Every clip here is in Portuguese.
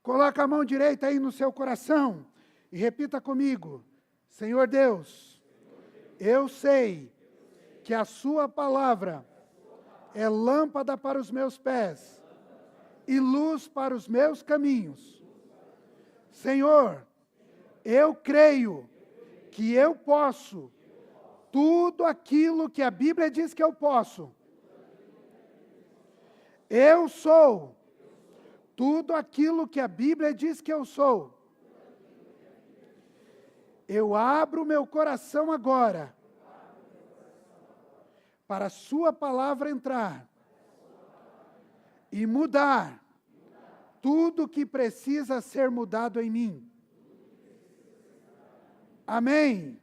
Coloca a mão direita aí no seu coração e repita comigo: Senhor Deus, eu sei que a sua palavra é lâmpada para os meus pés e luz para os meus caminhos. Senhor, eu creio que eu posso tudo aquilo que a Bíblia diz que eu posso. Eu sou tudo aquilo que a Bíblia diz que eu sou. Eu abro meu coração agora para a sua palavra entrar e mudar tudo que precisa ser mudado em mim. Amém.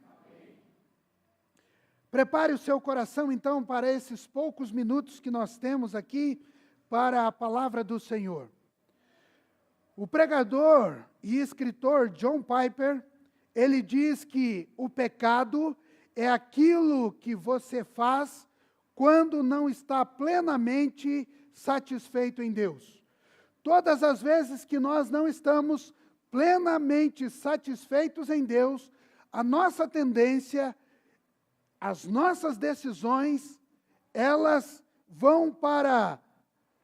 Prepare o seu coração então para esses poucos minutos que nós temos aqui para a palavra do Senhor. O pregador e escritor John Piper, ele diz que o pecado é aquilo que você faz quando não está plenamente satisfeito em Deus. Todas as vezes que nós não estamos plenamente satisfeitos em Deus, a nossa tendência, as nossas decisões, elas vão para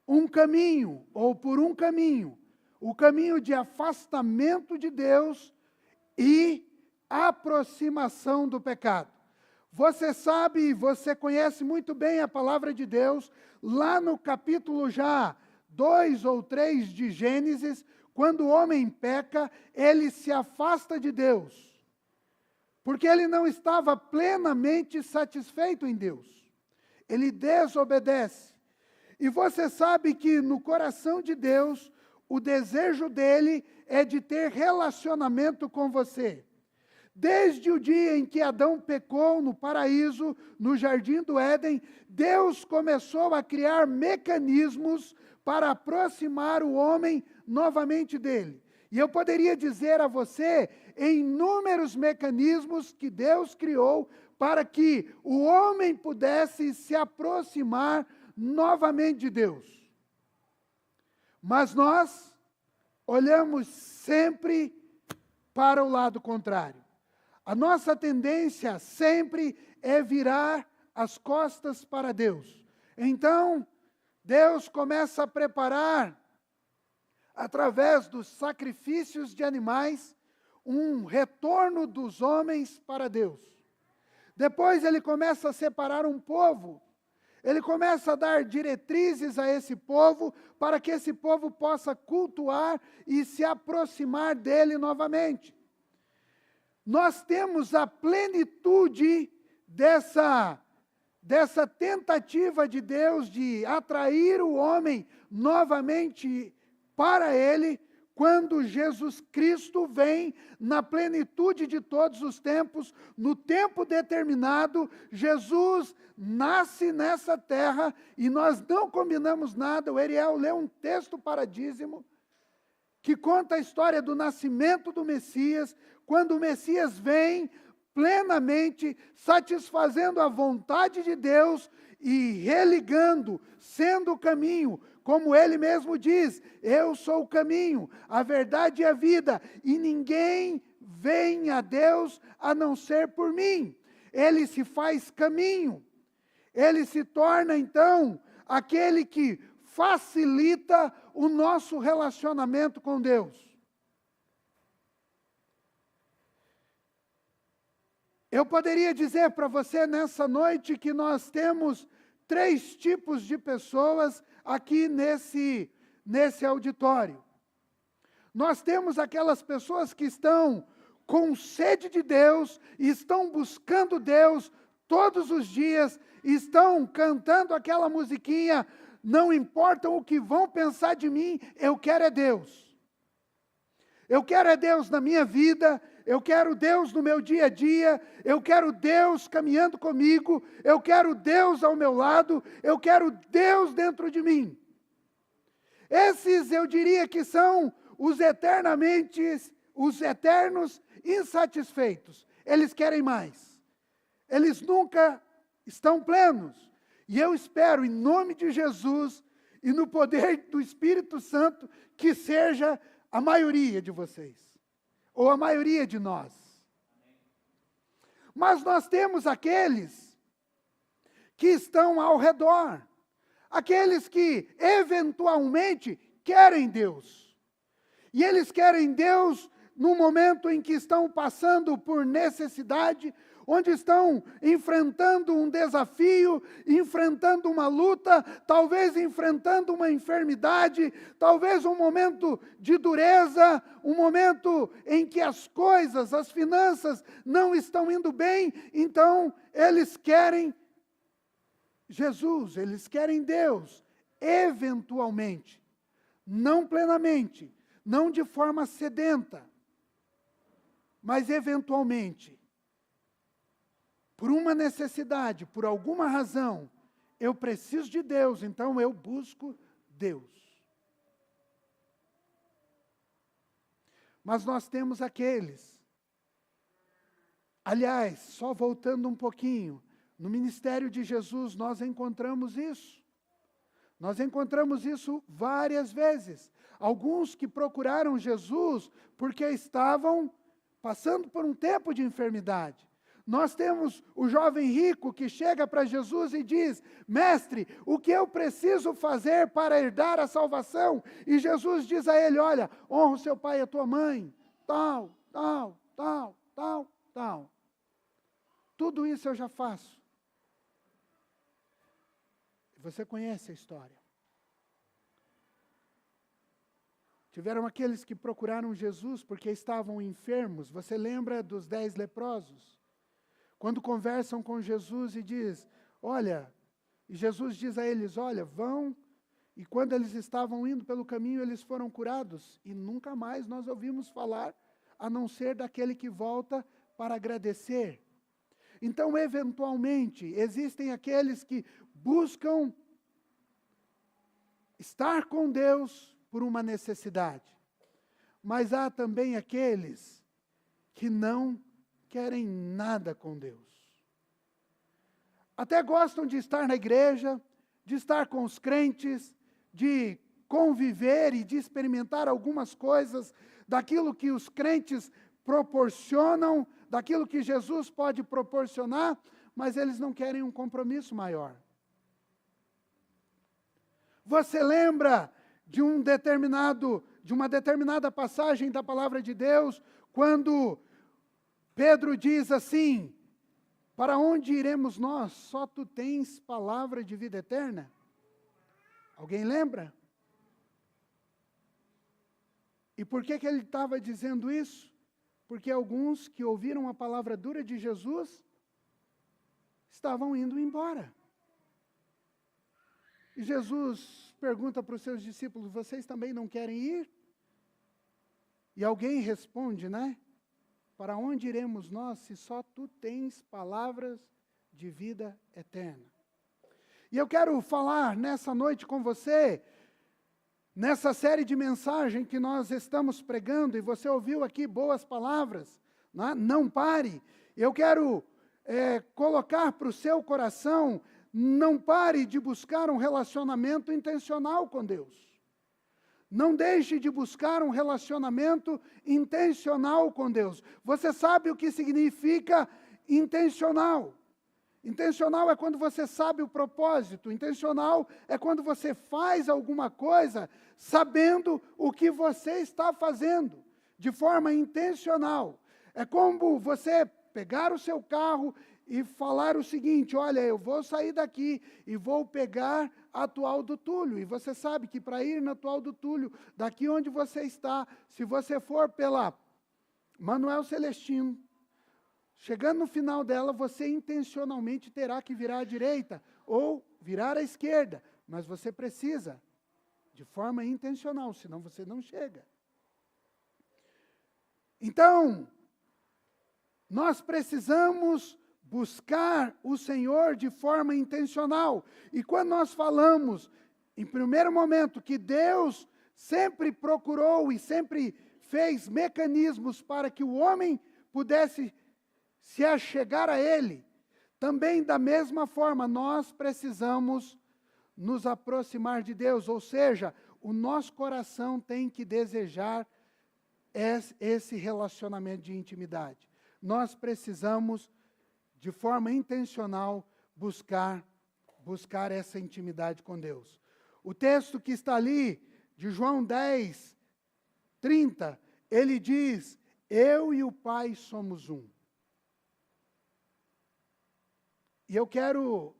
um caminho, ou por um caminho, o caminho de afastamento de Deus e aproximação do pecado. Você sabe, você conhece muito bem a palavra de Deus, lá no capítulo já 2 ou 3 de Gênesis, quando o homem peca, ele se afasta de Deus, porque ele não estava plenamente satisfeito em Deus. Ele desobedece. E você sabe que no coração de Deus, o desejo dele é de ter relacionamento com você. Desde o dia em que Adão pecou no paraíso, no jardim do Éden, Deus começou a criar mecanismos para aproximar o homem novamente dele. E eu poderia dizer a você inúmeros mecanismos que Deus criou para que o homem pudesse se aproximar novamente de Deus. Mas nós olhamos sempre para o lado contrário. A nossa tendência sempre é virar as costas para Deus. Então, Deus começa a preparar, através dos sacrifícios de animais, um retorno dos homens para Deus. Depois ele começa a separar um povo. Ele começa a dar diretrizes a esse povo, para que esse povo possa cultuar e se aproximar dele novamente. Nós temos a plenitude dessa tentativa de Deus de atrair o homem novamente para ele, quando Jesus Cristo vem na plenitude de todos os tempos, no tempo determinado. Jesus nasce nessa terra e nós não combinamos nada. O Ariel leu um texto para dízimo que conta a história do nascimento do Messias, quando o Messias vem plenamente satisfazendo a vontade de Deus e religando, sendo o caminho, como ele mesmo diz: eu sou o caminho, a verdade e a vida, e ninguém vem a Deus a não ser por mim. Ele se faz caminho, ele se torna então aquele que facilita o nosso relacionamento com Deus. Eu poderia dizer para você nessa noite que nós temos 3 tipos de pessoas aqui nesse auditório. Nós temos aquelas pessoas que estão com sede de Deus, estão buscando Deus todos os dias, estão cantando aquela musiquinha: não importa o que vão pensar de mim, eu quero é Deus. Eu quero é Deus na minha vida, eu quero Deus no meu dia a dia, eu quero Deus caminhando comigo, eu quero Deus ao meu lado, eu quero Deus dentro de mim. Esses eu diria que são os eternos insatisfeitos. Eles querem mais. Eles nunca estão plenos. E eu espero, em nome de Jesus e no poder do Espírito Santo, que seja a maioria de vocês, ou a maioria de nós. Mas nós temos aqueles que estão ao redor, aqueles que eventualmente querem Deus. E eles querem Deus no momento em que estão passando por necessidade, onde estão enfrentando um desafio, enfrentando uma luta, talvez enfrentando uma enfermidade, talvez um momento de dureza, um momento em que as coisas, as finanças não estão indo bem, então eles querem Jesus, eles querem Deus, eventualmente, não plenamente, não de forma sedenta, mas eventualmente. Por uma necessidade, por alguma razão, eu preciso de Deus, então eu busco Deus. Mas nós temos aqueles, aliás, só voltando um pouquinho, no ministério de Jesus nós encontramos isso. Nós encontramos isso várias vezes. Alguns que procuraram Jesus porque estavam passando por um tempo de enfermidade. Nós temos o jovem rico que chega para Jesus e diz: mestre, o que eu preciso fazer para herdar a salvação? E Jesus diz a ele: olha, honra o seu pai e a tua mãe, tal, tal, tal, tal, tal. Tudo isso eu já faço. Você conhece a história. Tiveram aqueles que procuraram Jesus porque estavam enfermos. Você lembra dos 10 leprosos? Quando conversam com Jesus e diz, olha, e Jesus diz a eles, olha, vão, e quando eles estavam indo pelo caminho, eles foram curados, e nunca mais nós ouvimos falar, a não ser daquele que volta para agradecer. Então, eventualmente, existem aqueles que buscam estar com Deus por uma necessidade, mas há também aqueles que não querem nada com Deus. Até gostam de estar na igreja, de estar com os crentes, de conviver e de experimentar algumas coisas daquilo que os crentes proporcionam, daquilo que Jesus pode proporcionar, mas eles não querem um compromisso maior. Você lembra de uma determinada passagem da palavra de Deus, quando Pedro diz assim, para onde iremos nós? Só tu tens palavra de vida eterna. Alguém lembra? E por que ele estava dizendo isso? Porque alguns que ouviram a palavra dura de Jesus estavam indo embora. E Jesus pergunta para os seus discípulos, vocês também não querem ir? E alguém responde, né? Para onde iremos nós, se só tu tens palavras de vida eterna? E eu quero falar nessa noite com você, nessa série de mensagens que nós estamos pregando, e você ouviu aqui boas palavras, né? Não pare. Eu quero colocar para o seu coração, não pare de buscar um relacionamento intencional com Deus. Não deixe de buscar um relacionamento intencional com Deus. Você sabe o que significa intencional? Intencional é quando você sabe o propósito. Intencional é quando você faz alguma coisa sabendo o que você está fazendo, de forma intencional. É como você pegar o seu carro e falar o seguinte, olha, eu vou sair daqui e vou pegar a Atual do Túlio. E você sabe que para ir na Atual do Túlio, daqui onde você está, se você for pela Manuel Celestino, chegando no final dela, você intencionalmente terá que virar à direita ou virar à esquerda. Mas você precisa, de forma intencional, senão você não chega. Então, nós precisamos buscar o Senhor de forma intencional. E quando nós falamos, em primeiro momento, que Deus sempre procurou e sempre fez mecanismos para que o homem pudesse se achegar a Ele, também da mesma forma nós precisamos nos aproximar de Deus, ou seja, o nosso coração tem que desejar esse relacionamento de intimidade. Nós precisamos, de forma intencional, buscar essa intimidade com Deus. O texto que está ali, de João 10, 30, ele diz: eu e o Pai somos um. E eu quero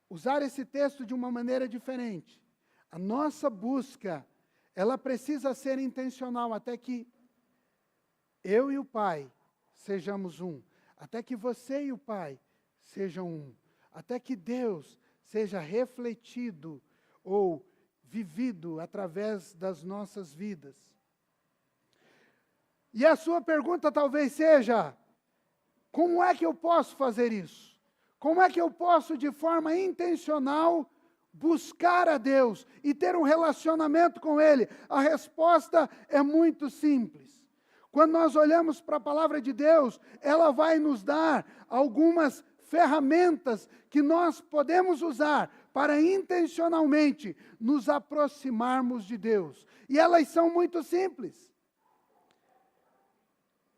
usar esse texto de uma maneira diferente. A nossa busca, ela precisa ser intencional, até que eu e o Pai sejamos um. Até que você e o Pai sejam um. Até que Deus seja refletido ou vivido através das nossas vidas. E a sua pergunta talvez seja: como é que eu posso fazer isso? Como é que eu posso, de forma intencional, buscar a Deus e ter um relacionamento com Ele? A resposta é muito simples. Quando nós olhamos para a palavra de Deus, ela vai nos dar algumas ferramentas que nós podemos usar para intencionalmente nos aproximarmos de Deus. E elas são muito simples.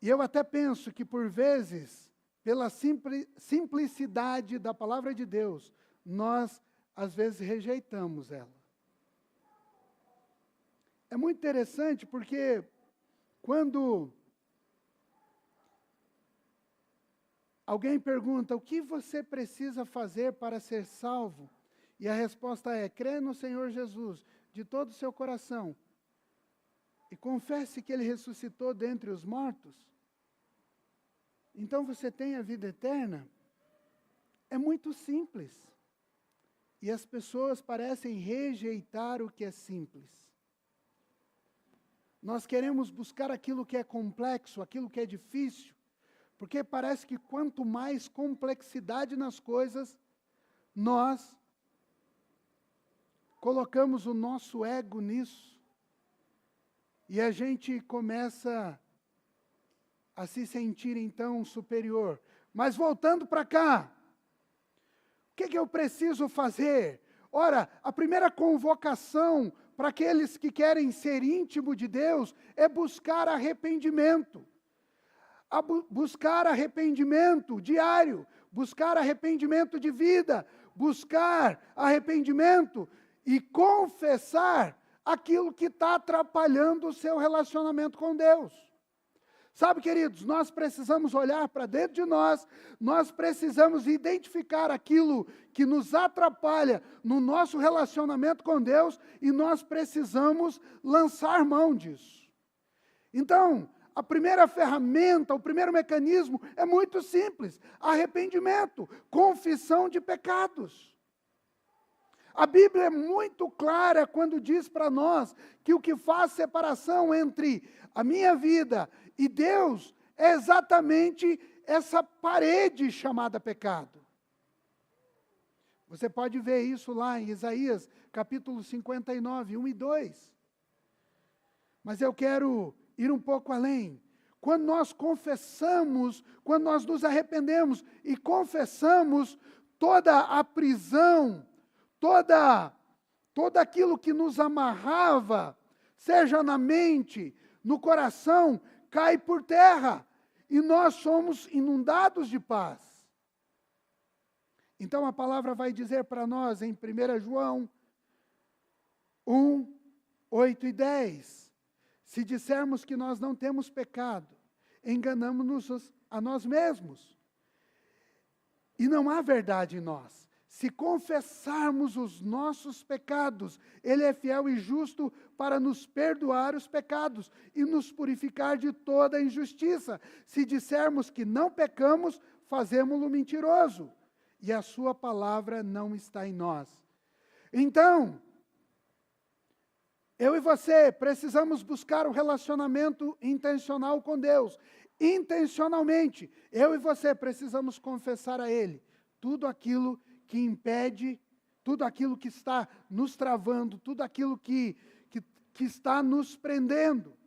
E eu até penso que, por vezes, pela simplicidade da palavra de Deus, nós, às vezes, rejeitamos ela. É muito interessante porque, quando alguém pergunta: o que você precisa fazer para ser salvo? E a resposta é: crê no Senhor Jesus de todo o seu coração e confesse que Ele ressuscitou dentre os mortos, então você tem a vida eterna. É muito simples. E as pessoas parecem rejeitar o que é simples. Nós queremos buscar aquilo que é complexo, aquilo que é difícil, porque parece que quanto mais complexidade nas coisas, nós colocamos o nosso ego nisso. E a gente começa a se sentir, então, superior. Mas voltando para cá, o que eu preciso fazer? Ora, a primeira convocação para aqueles que querem ser íntimo de Deus é buscar arrependimento. Buscar arrependimento diário, buscar arrependimento de vida, buscar arrependimento e confessar aquilo que está atrapalhando o seu relacionamento com Deus. Sabe, queridos, nós precisamos olhar para dentro de nós precisamos identificar aquilo que nos atrapalha no nosso relacionamento com Deus e nós precisamos lançar mão disso. Então, a primeira ferramenta, o primeiro mecanismo é muito simples: arrependimento, confissão de pecados. A Bíblia é muito clara quando diz para nós que o que faz separação entre a minha vida e Deus é exatamente essa parede chamada pecado. Você pode ver isso lá em Isaías, capítulo 59, 1 e 2. Mas eu quero ir um pouco além. Quando nós confessamos, quando nós nos arrependemos e confessamos toda a prisão, todo aquilo que nos amarrava, seja na mente, no coração, cai por terra e nós somos inundados de paz. Então a palavra vai dizer para nós em 1 João 1, 8 e 10, se dissermos que nós não temos pecado, enganamos-nos a nós mesmos e não há verdade em nós. Se confessarmos os nossos pecados, Ele é fiel e justo para nos perdoar os pecados e nos purificar de toda injustiça. Se dissermos que não pecamos, fazemo-lo mentiroso, e a sua palavra não está em nós. Então, eu e você precisamos buscar um relacionamento intencional com Deus. Intencionalmente, eu e você precisamos confessar a Ele tudo aquilo que impede, tudo aquilo que está nos travando, tudo aquilo que está nos prendendo.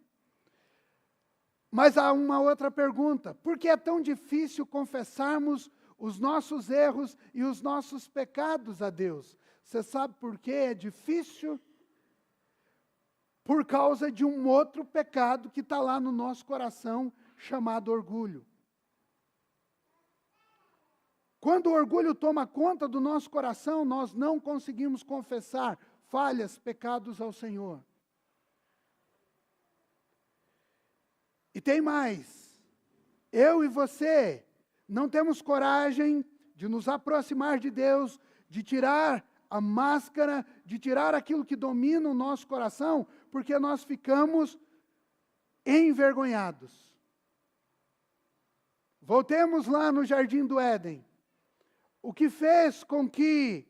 Mas há uma outra pergunta: por que é tão difícil confessarmos os nossos erros e os nossos pecados? pecados a Deus. Você sabe por que é difícil? por causa de um outro pecado que está lá no nosso coração, chamado orgulho. Quando o orgulho toma conta do nosso coração, nós não conseguimos confessar falhas, pecados ao Senhor. E tem mais. Eu e você não temos coragem de nos aproximar de Deus, de tirar a máscara, de tirar aquilo que domina o nosso coração, porque nós ficamos envergonhados. Voltemos lá no Jardim do Éden. O que fez com que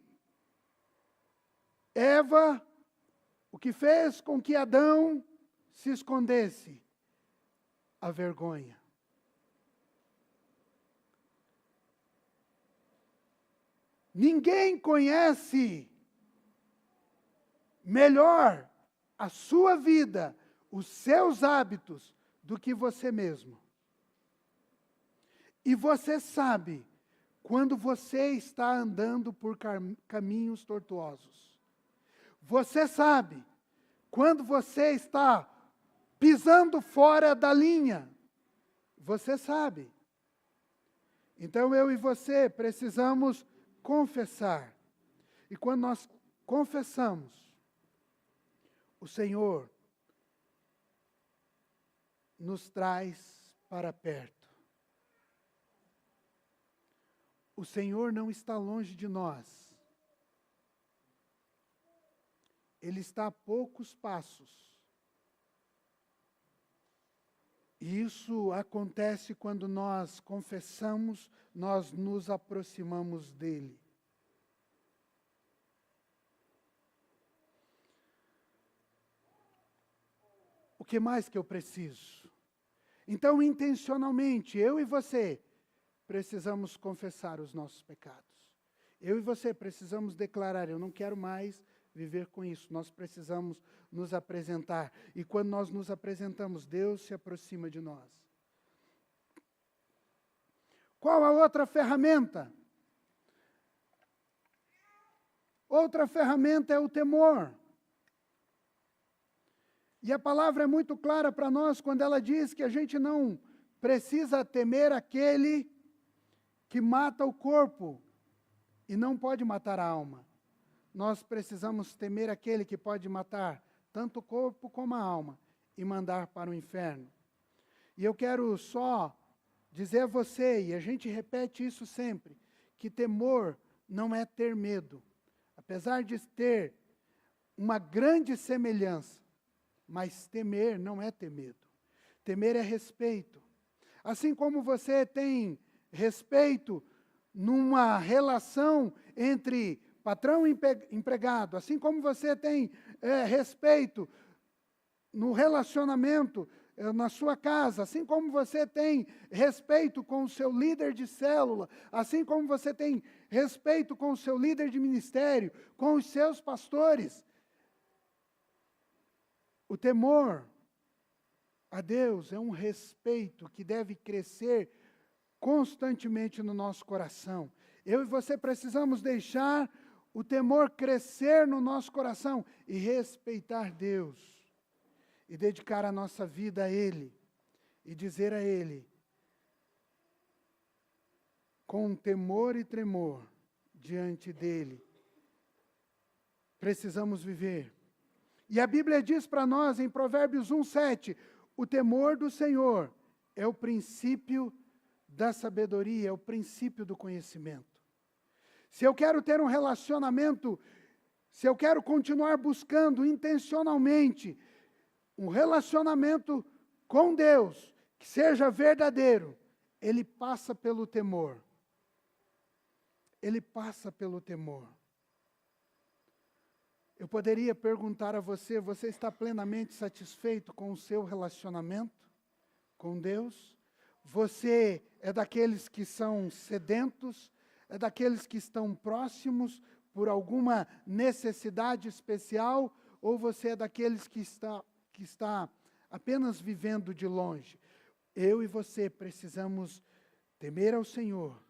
Eva, o que fez com que Adão se escondesse? A vergonha. Ninguém conhece melhor a sua vida, os seus hábitos, do que você mesmo. E você sabe quando você está andando por caminhos tortuosos. Você sabe quando você está pisando fora da linha. Você sabe. Então eu e você precisamos confessar. E quando nós confessamos, o Senhor nos traz para perto. O Senhor não está longe de nós. Ele está a poucos passos. E isso acontece quando nós confessamos, nós nos aproximamos dele. O que mais que eu preciso? Então, intencionalmente, eu e você precisamos confessar os nossos pecados. Eu e você precisamos declarar, eu não quero mais viver com isso. Nós precisamos nos apresentar. E quando nós nos apresentamos, Deus se aproxima de nós. Qual a outra ferramenta? Outra ferramenta é o temor. E a palavra é muito clara para nós quando ela diz que a gente não precisa temer aquele que mata o corpo e não pode matar a alma. Nós precisamos temer aquele que pode matar tanto o corpo como a alma e mandar para o inferno. E eu quero só dizer a você, e a gente repete isso sempre, que temor não é ter medo. Apesar de ter uma grande semelhança, mas temer não é ter medo. Temer é respeito. Assim como você tem respeito numa relação entre patrão e empregado, assim como você tem respeito no relacionamento na sua casa, assim como você tem respeito com o seu líder de célula, assim como você tem respeito com o seu líder de ministério, com os seus pastores. O temor a Deus é um respeito que deve crescer constantemente no nosso coração. Eu e você precisamos deixar o temor crescer no nosso coração e respeitar Deus. E dedicar a nossa vida a Ele. E dizer a Ele, com temor e tremor, diante dEle, precisamos viver. E a Bíblia diz para nós em Provérbios 1:7, o temor do Senhor é o princípio da sabedoria, é o princípio do conhecimento. Se eu quero ter um relacionamento, se eu quero continuar buscando intencionalmente um relacionamento com Deus, que seja verdadeiro, ele passa pelo temor. Ele passa pelo temor. Eu poderia perguntar a você, você está plenamente satisfeito com o seu relacionamento com Deus? Você é daqueles que são sedentos? É daqueles que estão próximos por alguma necessidade especial? Ou você é daqueles que está apenas vivendo de longe? Eu e você precisamos temer ao Senhor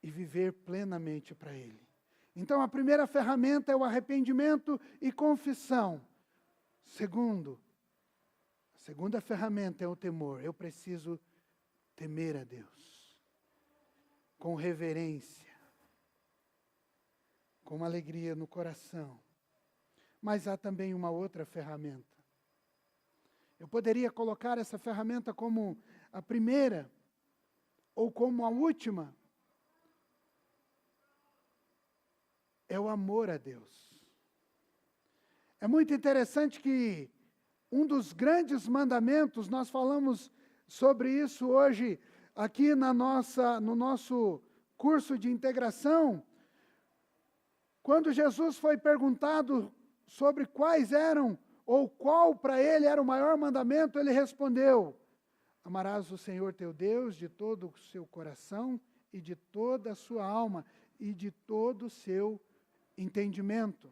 e viver plenamente para Ele. Então, a primeira ferramenta é o arrependimento e confissão. Segundo, a segunda ferramenta é o temor. Eu preciso temer a Deus, com reverência, com alegria no coração. Mas há também uma outra ferramenta. Eu poderia colocar essa ferramenta como a primeira, ou como a última. É o amor a Deus. É muito interessante que um dos grandes mandamentos, nós falamos sobre isso hoje aqui no nosso curso de integração, quando Jesus foi perguntado sobre quais eram, ou qual para ele era o maior mandamento, ele respondeu: amarás o Senhor teu Deus de todo o seu coração e de toda a sua alma e de todo o seu entendimento.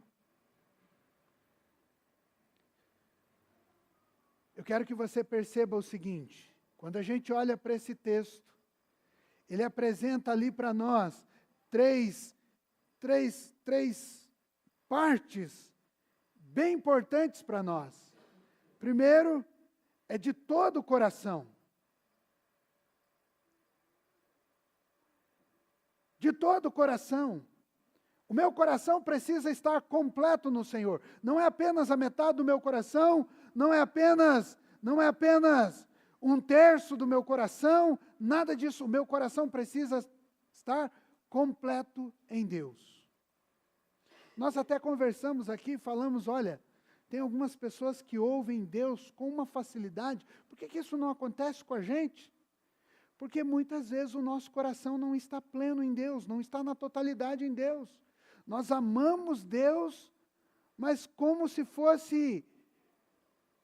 Eu quero que você perceba o seguinte: quando a gente olha para esse texto, ele apresenta ali para nós três partes bem importantes para nós. Primeiro, é de todo o coração. De todo o coração. O meu coração precisa estar completo no Senhor. Não é apenas a metade do meu coração, não é apenas um terço do meu coração, nada disso. O meu coração precisa estar completo em Deus. Nós até conversamos aqui, falamos, olha, tem algumas pessoas que ouvem Deus com uma facilidade. Por que isso não acontece com a gente? Porque muitas vezes o nosso coração não está pleno em Deus, não está na totalidade em Deus. Nós amamos Deus, mas como se fosse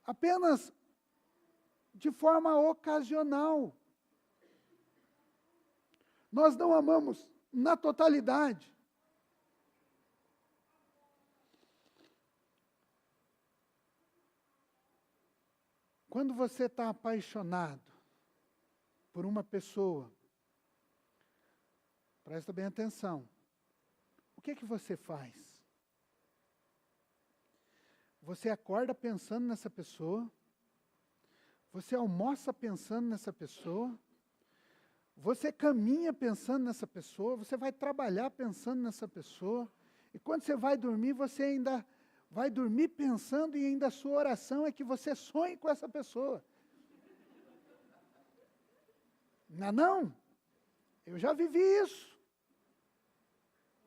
apenas de forma ocasional. Nós não amamos na totalidade. Quando você está apaixonado por uma pessoa, presta bem atenção, o que você faz? Você acorda pensando nessa pessoa, você almoça pensando nessa pessoa, você caminha pensando nessa pessoa, você vai trabalhar pensando nessa pessoa, e quando você vai dormir, você ainda vai dormir pensando e ainda a sua oração é que você sonhe com essa pessoa. Não? Eu já vivi isso.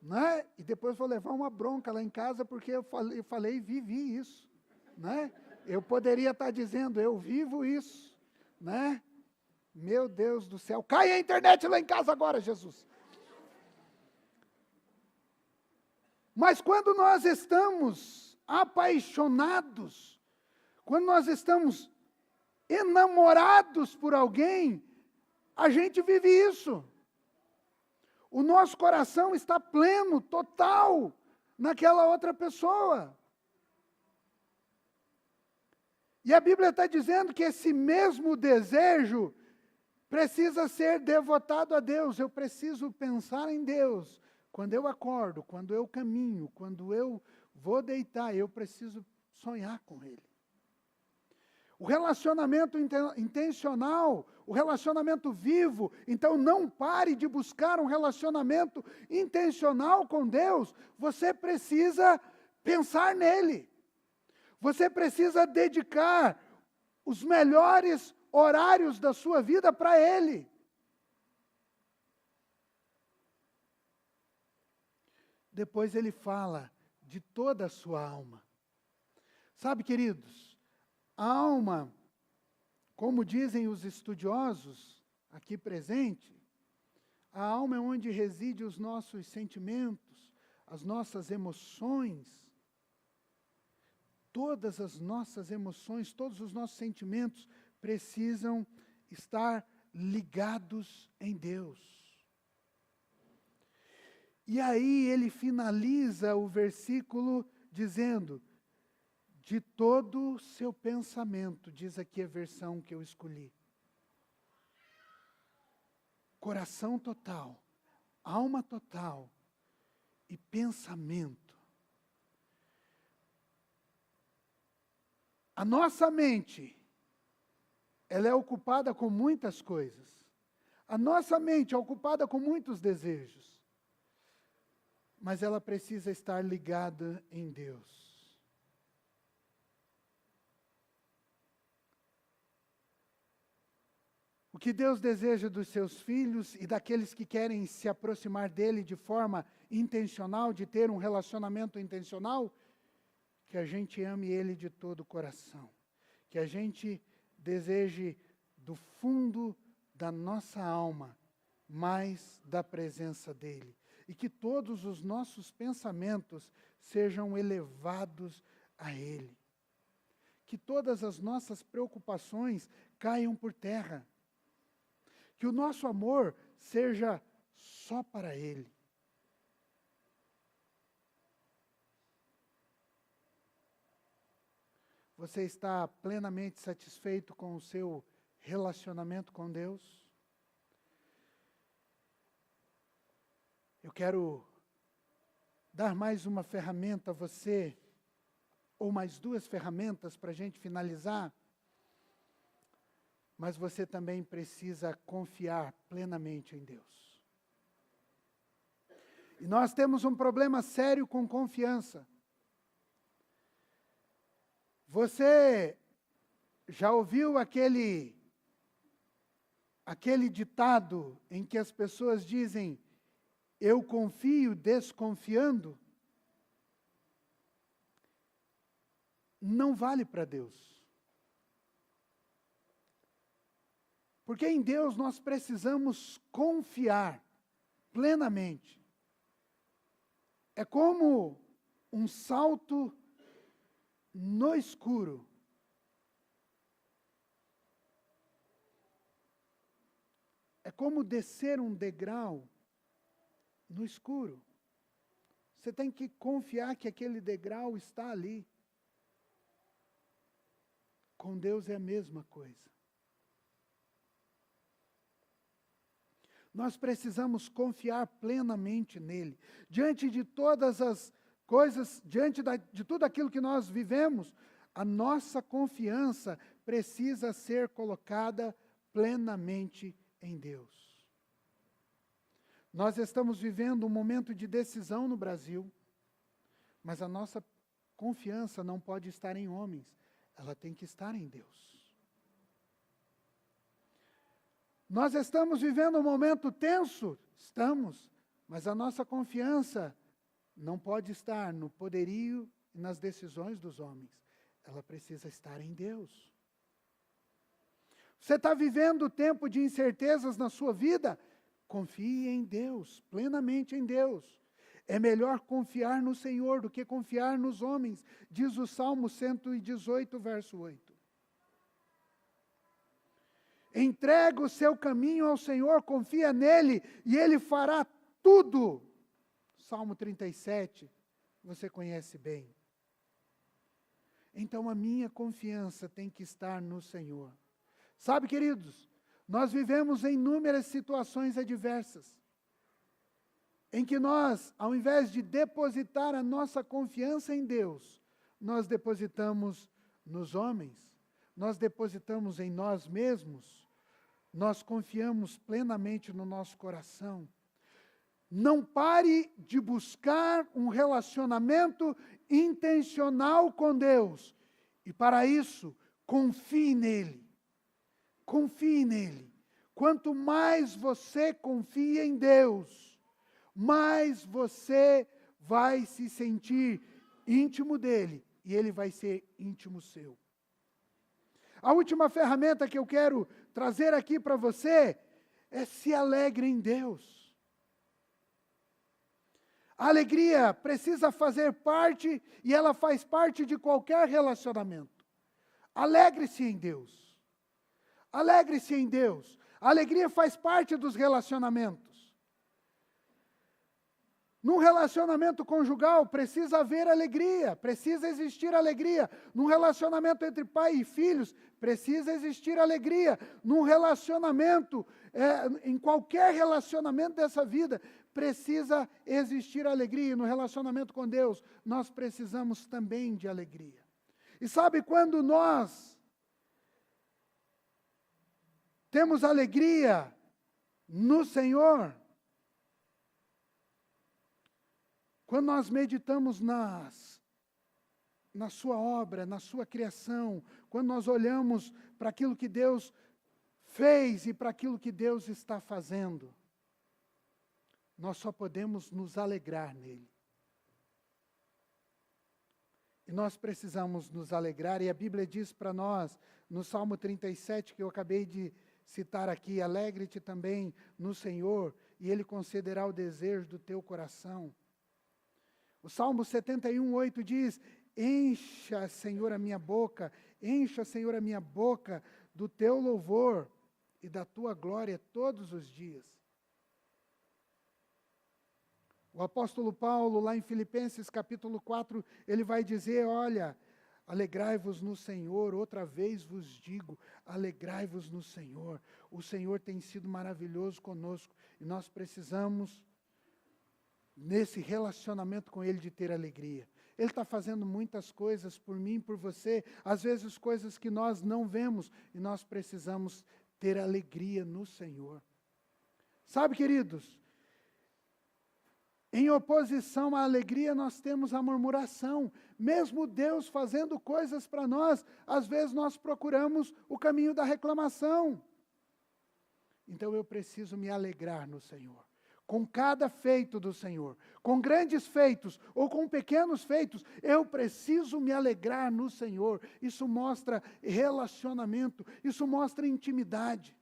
Né? E depois vou levar uma bronca lá em casa porque eu falei e vivi isso. Né? Eu poderia estar dizendo, eu vivo isso. Né? Meu Deus do céu, cai a internet lá em casa agora, Jesus. Mas quando nós estamos apaixonados, quando nós estamos enamorados por alguém, a gente vive isso. O nosso coração está pleno, total, naquela outra pessoa. E a Bíblia está dizendo que esse mesmo desejo precisa ser devotado a Deus. Eu preciso pensar em Deus. Quando eu acordo, quando eu caminho, quando eu vou deitar, eu preciso sonhar com Ele. O relacionamento intencional, o relacionamento vivo, então não pare de buscar um relacionamento intencional com Deus. Você precisa pensar nele. Você precisa dedicar os melhores horários da sua vida para Ele. Depois ele fala de toda a sua alma. Sabe, queridos, a alma, como dizem os estudiosos aqui presentes, a alma é onde residem os nossos sentimentos, as nossas emoções. Todas as nossas emoções, todos os nossos sentimentos precisam estar ligados em Deus. E aí ele finaliza o versículo dizendo, de todo o seu pensamento, diz aqui a versão que eu escolhi. Coração total, alma total e pensamento. A nossa mente, ela é ocupada com muitas coisas. A nossa mente é ocupada com muitos desejos. Mas ela precisa estar ligada em Deus. O que Deus deseja dos seus filhos e daqueles que querem se aproximar dele de forma intencional, de ter um relacionamento intencional, que a gente ame ele de todo o coração. Que a gente deseje do fundo da nossa alma mais da presença dele. E que todos os nossos pensamentos sejam elevados a ele. Que todas as nossas preocupações caiam por terra. Que o nosso amor seja só para ele. Você está plenamente satisfeito com o seu relacionamento com Deus? Eu quero dar mais uma ferramenta a você, ou mais duas ferramentas para a gente finalizar. Mas você também precisa confiar plenamente em Deus. E nós temos um problema sério com confiança. Você já ouviu aquele ditado em que as pessoas dizem, eu confio desconfiando? Não vale para Deus. Porque em Deus nós precisamos confiar plenamente. É como um salto no escuro. É como descer um degrau no escuro. Você tem que confiar que aquele degrau está ali. Com Deus é a mesma coisa. Nós precisamos confiar plenamente nele. Diante de todas as coisas, de tudo aquilo que nós vivemos, a nossa confiança precisa ser colocada plenamente em Deus. Nós estamos vivendo um momento de decisão no Brasil, mas a nossa confiança não pode estar em homens, ela tem que estar em Deus. Nós estamos vivendo um momento tenso? Estamos, mas a nossa confiança não pode estar no poderio e nas decisões dos homens. Ela precisa estar em Deus. Você está vivendo tempo de incertezas na sua vida? Confie em Deus, plenamente em Deus. É melhor confiar no Senhor do que confiar nos homens, diz o Salmo 118, verso 8. Entrega o seu caminho ao Senhor, confia nele e ele fará tudo. Salmo 37, você conhece bem. Então a minha confiança tem que estar no Senhor. Sabe, queridos, nós vivemos em inúmeras situações adversas, em que nós, ao invés de depositar a nossa confiança em Deus, nós depositamos nos homens, nós depositamos em nós mesmos, nós confiamos plenamente no nosso coração. Não pare de buscar um relacionamento intencional com Deus. E para isso, confie nele. Confie nele. Quanto mais você confia em Deus, mais você vai se sentir íntimo dele e ele vai ser íntimo seu. A última ferramenta que eu quero trazer aqui para você é se alegre em Deus. A alegria precisa fazer parte, e ela faz parte de qualquer relacionamento. Alegre-se em Deus. Alegre-se em Deus. A alegria faz parte dos relacionamentos. Num relacionamento conjugal precisa haver alegria, precisa existir alegria. Num relacionamento entre pai e filhos precisa existir alegria. Num relacionamento, em qualquer relacionamento dessa vida, precisa existir alegria. E no relacionamento com Deus, nós precisamos também de alegria. E sabe quando nós temos alegria no Senhor? Quando nós meditamos na sua obra, na sua criação, quando nós olhamos para aquilo que Deus fez e para aquilo que Deus está fazendo, nós só podemos nos alegrar nele. E nós precisamos nos alegrar, e a Bíblia diz para nós, no Salmo 37, que eu acabei de citar aqui, alegre-te também no Senhor, e Ele concederá o desejo do teu coração. O Salmo 71:8 diz, encha, Senhor, a minha boca, encha, Senhor, a minha boca do teu louvor e da tua glória todos os dias. O apóstolo Paulo, lá em Filipenses capítulo 4, ele vai dizer, olha, alegrai-vos no Senhor, outra vez vos digo, alegrai-vos no Senhor. O Senhor tem sido maravilhoso conosco e nós precisamos, nesse relacionamento com Ele, de ter alegria. Ele está fazendo muitas coisas por mim, por você, às vezes coisas que nós não vemos, e nós precisamos ter alegria no Senhor. Sabe, queridos, em oposição à alegria nós temos a murmuração. Mesmo Deus fazendo coisas para nós, às vezes nós procuramos o caminho da reclamação. Então eu preciso me alegrar no Senhor. Com cada feito do Senhor, com grandes feitos ou com pequenos feitos, eu preciso me alegrar no Senhor. Isso mostra relacionamento, isso mostra intimidade.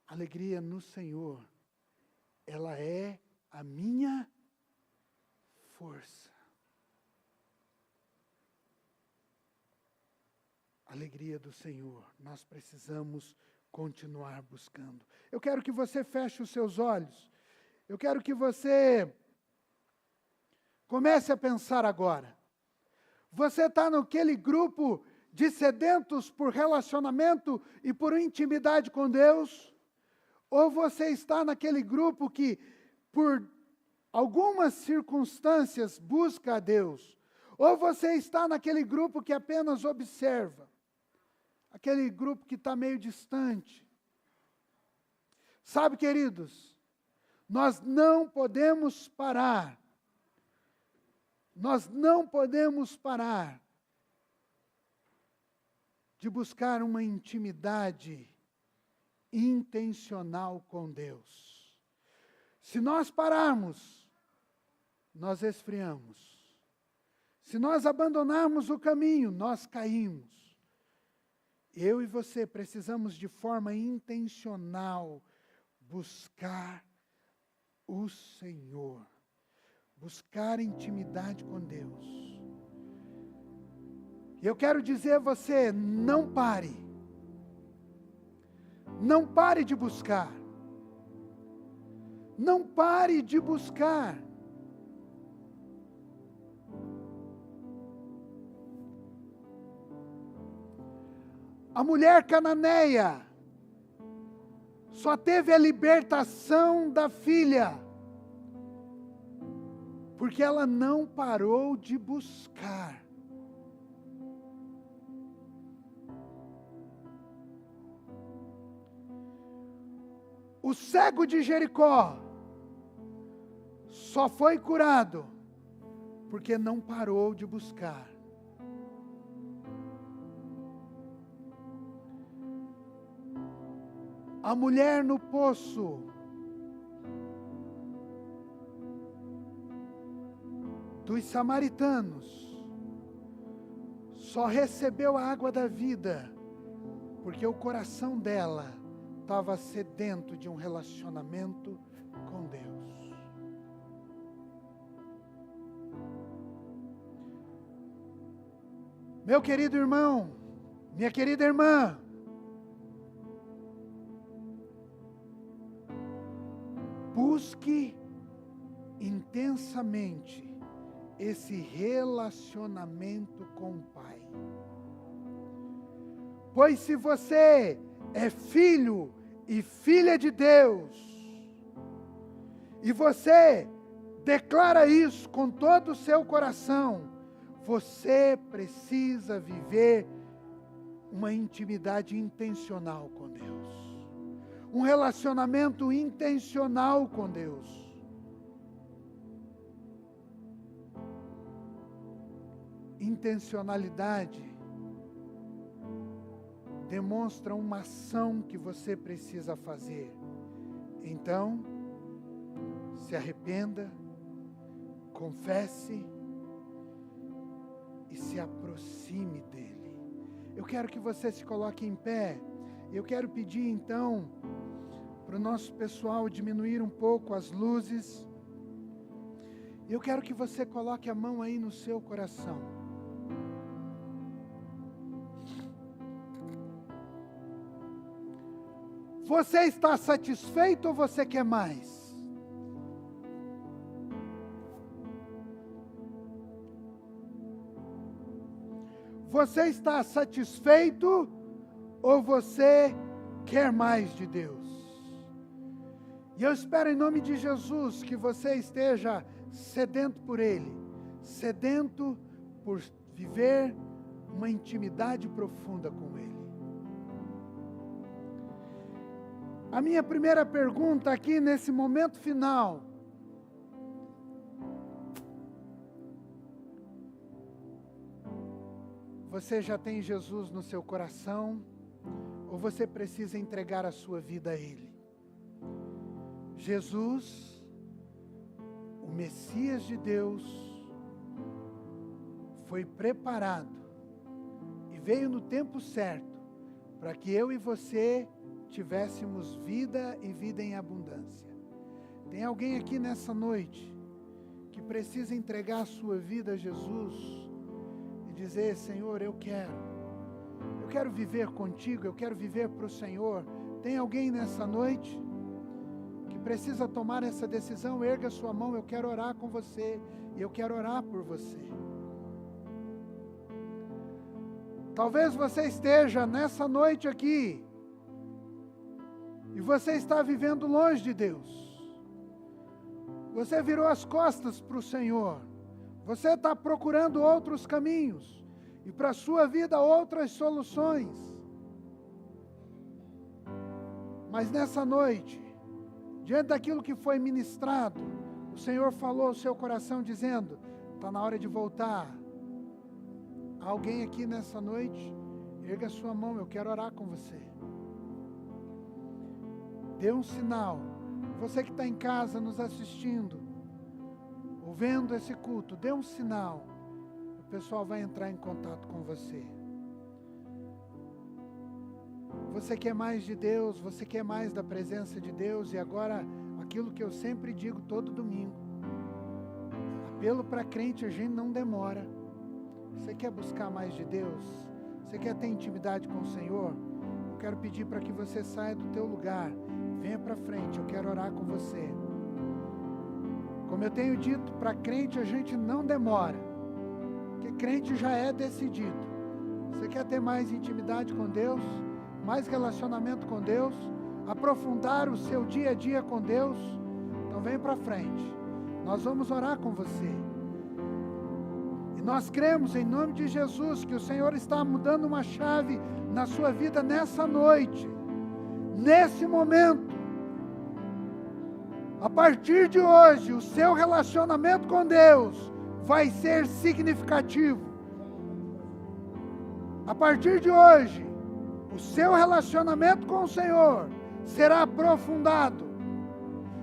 Alegria no Senhor, ela é a minha força. Alegria do Senhor, nós precisamos continuar buscando. Eu quero que você feche os seus olhos. Eu quero que você comece a pensar agora. Você está naquele grupo de sedentos por relacionamento e por intimidade com Deus? Ou você está naquele grupo que, por algumas circunstâncias, busca a Deus? Ou você está naquele grupo que apenas observa? Aquele grupo que está meio distante. Sabe, queridos, nós não podemos parar. Nós não podemos parar de buscar uma intimidade intencional com Deus. Se nós pararmos, nós esfriamos. Se nós abandonarmos o caminho, nós caímos. Eu e você precisamos de forma intencional buscar o Senhor, buscar intimidade com Deus. E eu quero dizer a você, não pare de buscar, não pare de buscar. A mulher cananeia só teve a libertação da filha, porque ela não parou de buscar. O cego de Jericó só foi curado porque não parou de buscar. A mulher no poço dos samaritanos só recebeu a água da vida porque o coração dela estava sedento de um relacionamento com Deus. Meu querido irmão, minha querida irmã, busque intensamente esse relacionamento com o Pai. Pois se você é filho e filha de Deus, e você Declara isso com todo o seu coração. Você precisa viver uma intimidade intencional com Deus. Um relacionamento intencional com Deus. Intencionalidade demonstra uma ação que você precisa fazer. Então, se arrependa, confesse e se aproxime dele. Eu quero que você se coloque em pé. Eu quero pedir então para o nosso pessoal diminuir um pouco as luzes. Eu quero que você coloque a mão aí no seu coração. Você está satisfeito ou você quer mais? Você está satisfeito ou você quer mais de Deus? E eu espero em nome de Jesus que você esteja sedento por Ele, sedento por viver uma intimidade profunda com Ele. A minha primeira pergunta aqui nesse momento final: você já tem Jesus no seu coração ou você precisa entregar a sua vida a Ele? Jesus, o Messias de Deus, foi preparado e veio no tempo certo para que eu e você tivéssemos vida e vida em abundância. Tem alguém aqui nessa noite que precisa entregar a sua vida a Jesus e dizer: Senhor, eu quero viver contigo, eu quero viver para o Senhor. Tem alguém nessa noite que precisa tomar essa decisão? Erga a sua mão, eu quero orar com você e eu quero orar por você. Talvez você esteja nessa noite aqui e você está vivendo longe de Deus. Você virou as costas para o Senhor. Você está procurando outros caminhos e para a sua vida outras soluções. Mas nessa noite, diante daquilo que foi ministrado, o Senhor falou ao seu coração dizendo: está na hora de voltar. Há alguém aqui nessa noite? Erga a sua mão, eu quero orar com você. Dê um sinal. Você que está em casa nos assistindo, ouvindo esse culto, dê um sinal. O pessoal vai entrar em contato com você. Você quer mais de Deus, você quer mais da presença de Deus. E agora, aquilo que eu sempre digo todo domingo: apelo para crente, a gente não demora. Você quer buscar mais de Deus? Você quer ter intimidade com o Senhor? Eu quero pedir para que você saia do teu lugar. Venha para frente, eu quero orar com você. Como eu tenho dito, para crente a gente não demora, porque crente já é decidido. Você quer ter mais intimidade com Deus, mais relacionamento com Deus, aprofundar o seu dia a dia com Deus? Então vem para frente, nós vamos orar com você. E nós cremos em nome de Jesus que o Senhor está mudando uma chave na sua vida nessa noite. Nesse momento, a partir de hoje, o seu relacionamento com Deus vai ser significativo. A partir de hoje, o seu relacionamento com o Senhor será aprofundado,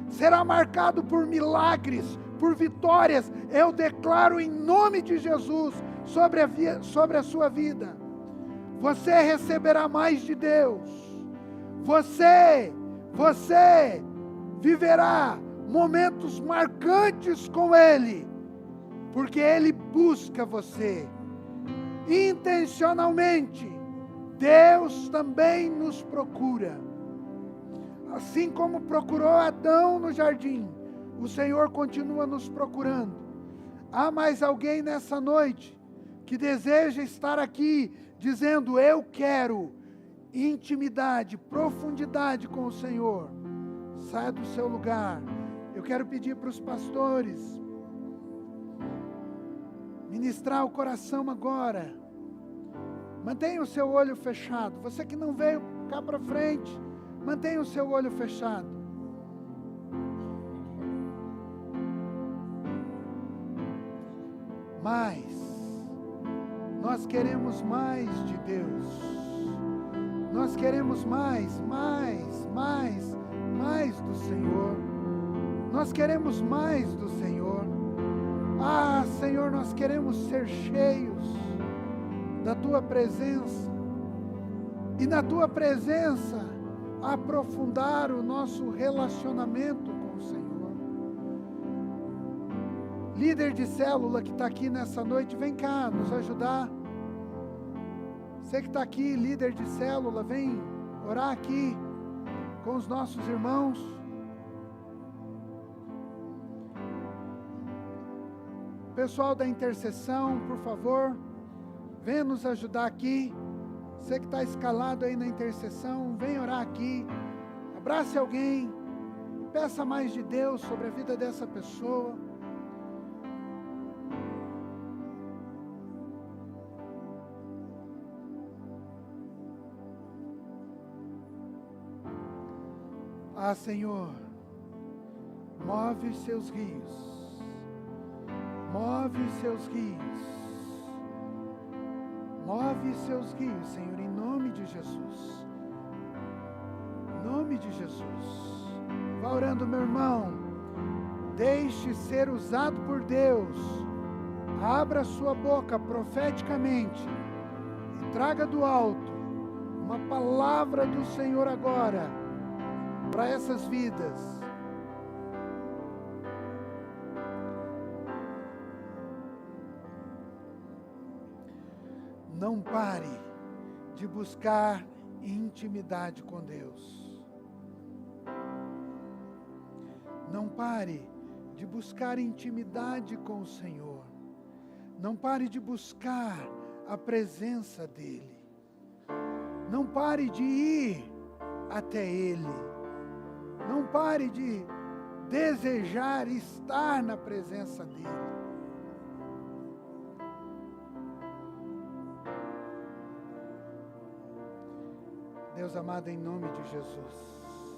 será marcado por milagres, por vitórias. Eu declaro em nome de Jesus sobre a sua vida. Você receberá mais de Deus. Você viverá momentos marcantes com Ele, porque Ele busca você. Intencionalmente, Deus também nos procura. Assim como procurou Adão no jardim, o Senhor continua nos procurando. Há mais alguém nessa noite que deseja estar aqui dizendo: eu quero intimidade, profundidade com o Senhor? Saia do seu lugar. Eu quero pedir para os pastores ministrar o coração agora. Mantenha o seu olho fechado. Você que não veio cá para frente, mantenha o seu olho fechado. Mas nós queremos mais de Deus. Nós queremos mais do Senhor. Nós queremos mais do Senhor. Ah, Senhor, nós queremos ser cheios da Tua presença. E na Tua presença, aprofundar o nosso relacionamento com o Senhor. Líder de célula que está aqui nessa noite, vem cá nos ajudar. Você que está aqui, líder de célula, vem orar aqui com os nossos irmãos. Pessoal da intercessão, por favor, venha nos ajudar aqui. Você que está escalado aí na intercessão, vem orar aqui. Abrace alguém, peça mais de Deus sobre a vida dessa pessoa. Ah, Senhor, move os seus rios, move os seus rios, move os seus rios, Senhor, em nome de Jesus, em nome de Jesus. Vá orando, meu irmão, deixe ser usado por Deus, abra sua boca profeticamente e traga do alto uma palavra do Senhor agora, para essas vidas. Não pare de buscar intimidade com Deus. Não pare de buscar intimidade com o Senhor. Não pare de buscar a presença dEle. Não pare de ir até Ele. Não pare de desejar estar na presença dEle. Deus amado, em nome de Jesus,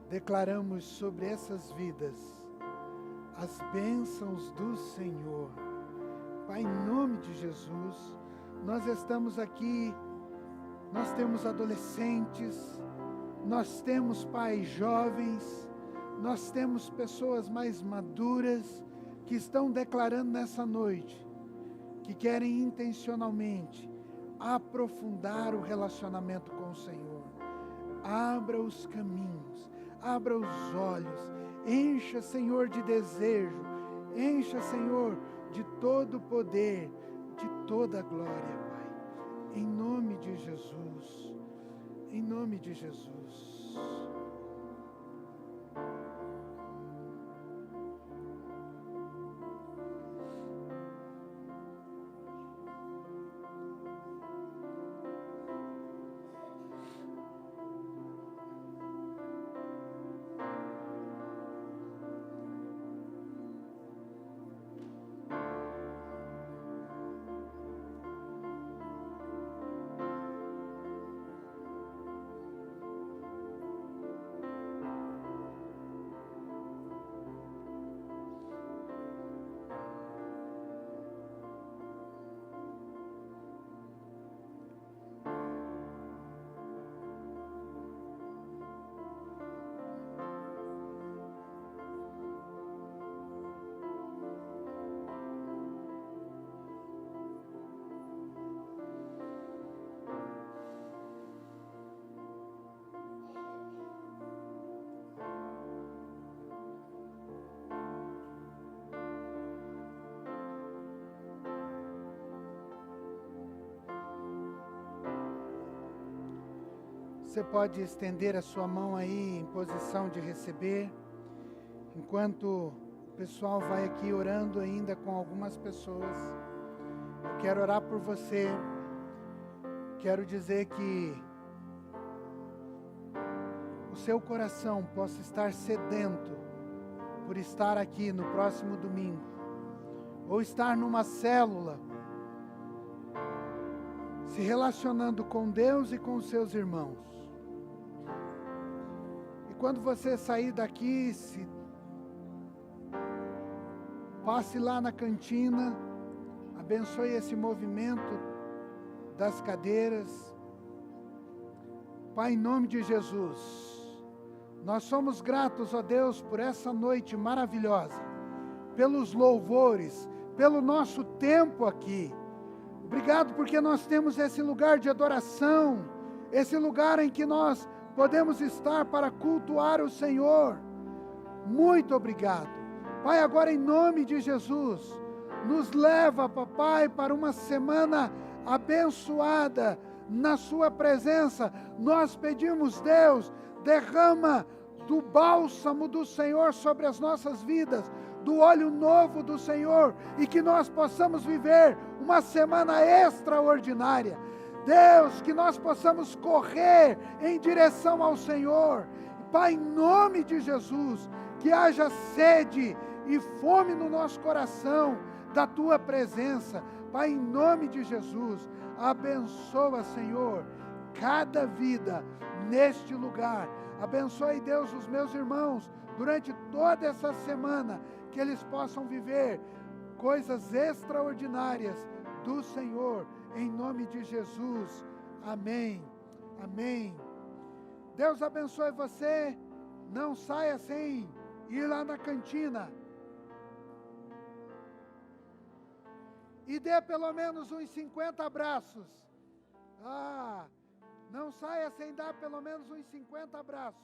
declaramos sobre essas vidas as bênçãos do Senhor. Pai, em nome de Jesus, nós estamos aqui, nós temos adolescentes, nós temos pais jovens, nós temos pessoas mais maduras que estão declarando nessa noite que querem intencionalmente aprofundar o relacionamento com o Senhor. Abra os caminhos, abra os olhos, encha, Senhor, de desejo, encha, Senhor, de todo o poder, de toda a glória, Pai. Em nome de Jesus, em nome de Jesus. Você pode estender a sua mão aí em posição de receber, enquanto o pessoal vai aqui orando ainda com algumas pessoas. Eu quero orar por você, quero dizer que o seu coração possa estar sedento por estar aqui no próximo domingo, ou estar numa célula, se relacionando com Deus e com os seus irmãos. E quando você sair daqui, passe lá na cantina, abençoe esse movimento das cadeiras. Pai, em nome de Jesus, nós somos gratos, ó Deus, por essa noite maravilhosa, pelos louvores, pelo nosso tempo aqui. Obrigado porque nós temos esse lugar de adoração, esse lugar em que nós podemos estar para cultuar o Senhor. Muito obrigado. Pai, agora em nome de Jesus, nos leva, papai, para uma semana abençoada na sua presença. Nós pedimos, Deus, derrama do bálsamo do Senhor sobre as nossas vidas, do óleo novo do Senhor, e que nós possamos viver uma semana extraordinária. Deus, que nós possamos correr em direção ao Senhor. Pai, em nome de Jesus, que haja sede e fome no nosso coração da Tua presença. Pai, em nome de Jesus, abençoa, Senhor, cada vida neste lugar. Abençoe, Deus, os meus irmãos durante toda essa semana, que eles possam viver coisas extraordinárias do Senhor, em nome de Jesus. Amém. Amém. Deus abençoe você. Não saia sem ir lá na cantina. E dê pelo menos uns 50 abraços. Não saia sem dar pelo menos uns 50 abraços.